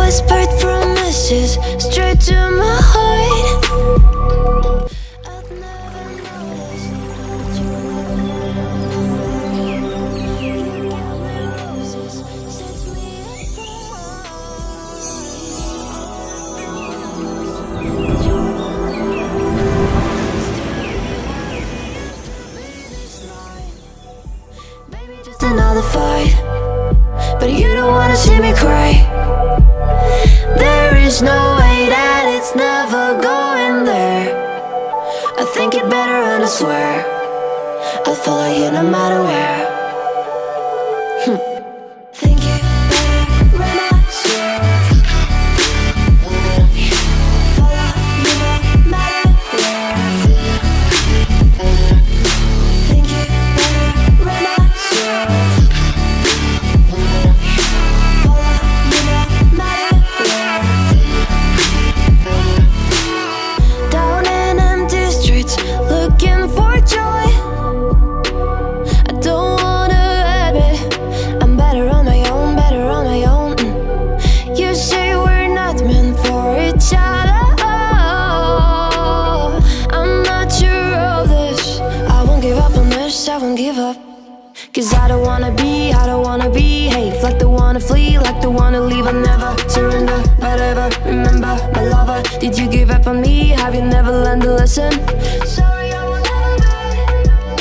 Whispered promises straight to my heart. I'd never noticed that you were never there. You gave me roses, set me apart. Baby, just another fight, but you don't wanna see me cry. There is no way that it's never going there. I think it better and I swear I'll follow you no matter where. Think it better and I swear follow you no matter where. Think it better and I swear follow you no matter where. Down in empty streets, looking for joy. I don't wanna admit I'm better on my own, better on my own. You say we're not meant for each other. I'm not sure of this. I won't give up on this, I won't give up. Cause I don't wanna behave like the one to flee, like the one to leave. I'll never surrender, but ever remember my lover. Did you give up on me? Have you never learned to listen? Sorry, I will never be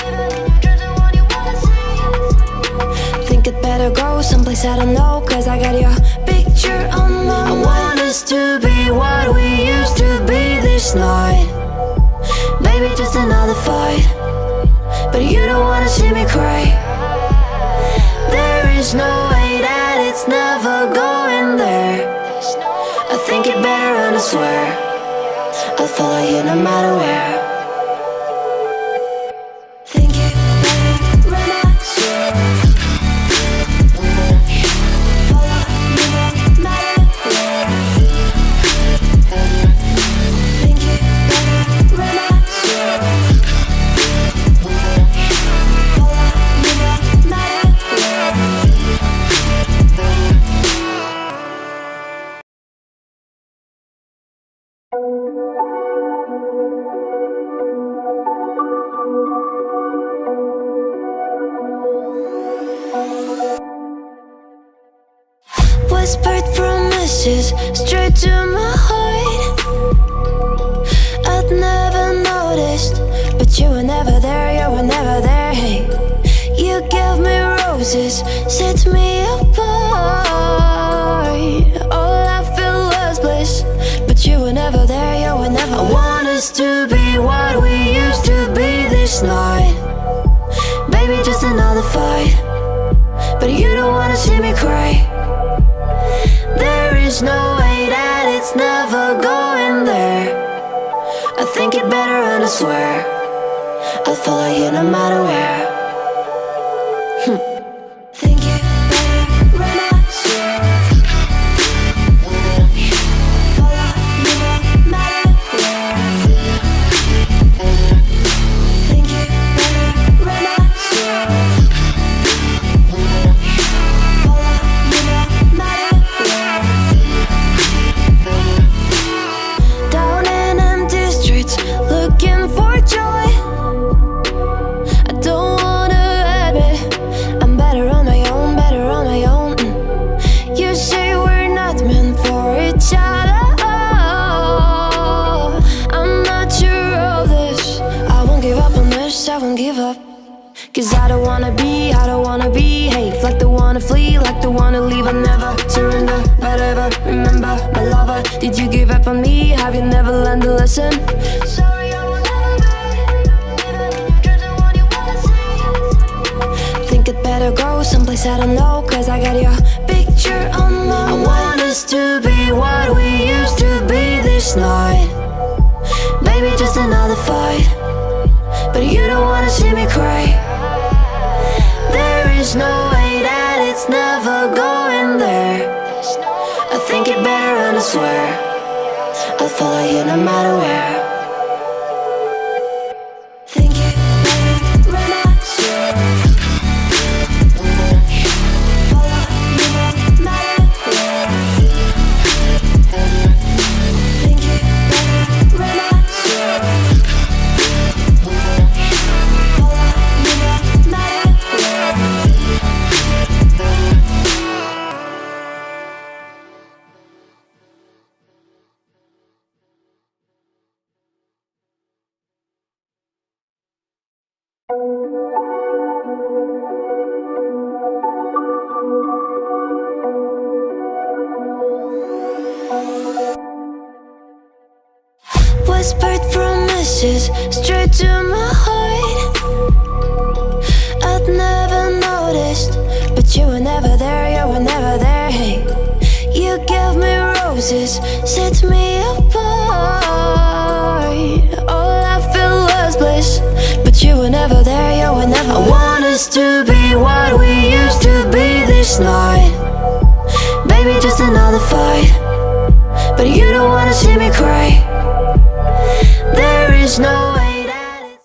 even in your dreams, the one you wanna see. Think it better go someplace I don't know, cause I got your picture on my mind. I want us to be what we used to be this night. Maybe just another fight, but you don't wanna see me cry. There is no way that it's never going there. I think it better and I swear I'll follow you no matter where. Think it better and I swear follow you no matter where. Think it better and I swear follow you no matter where. Whispered promises straight to my heart. I'd never noticed, but you were never there, you were never there. Hey, you gave me roses, set me apart. All I feel was bliss, but you were never there, you were never there. I want us to be what we used to be this night. Baby, just another fight, but you don't wanna see me cry. There is no way that it's never going there. I think it better and I swear I'll follow you no matter where. Think it better and I swear follow you no matter where. Think it better and I swear follow you no matter where. Down in empty streets, looking for joy. I don't wanna admit I'm better on my own, better on my own. You say we're not meant for each other. I'm not sure of this. I won't give up on this, I won't give up. Cause I don't wanna behave like the one to flee, like the one to leave. I'll never surrender, but ever remember my lover. Did you give up on me? Have you never learned to listen? Sorry, I will never be even in your dreams, the one you wanna see. Think it better go someplace I don't know, cause I got your picture on my mind. I want us to be what we used to be this night. Maybe just another fight, but you don't wanna see me cry. There is no way that it's never going there. I think it better and I swear I'll follow you no matter where. Think it better and I swear follow you no matter where. Whispered promises straight to my heart. I'd never noticed, but you were never there, you were never there. Hey, you gave me roses, set me apart. All I felt was bliss, but you were never there, you were never there. I want us to be what we used to be this night. Baby, just another fight.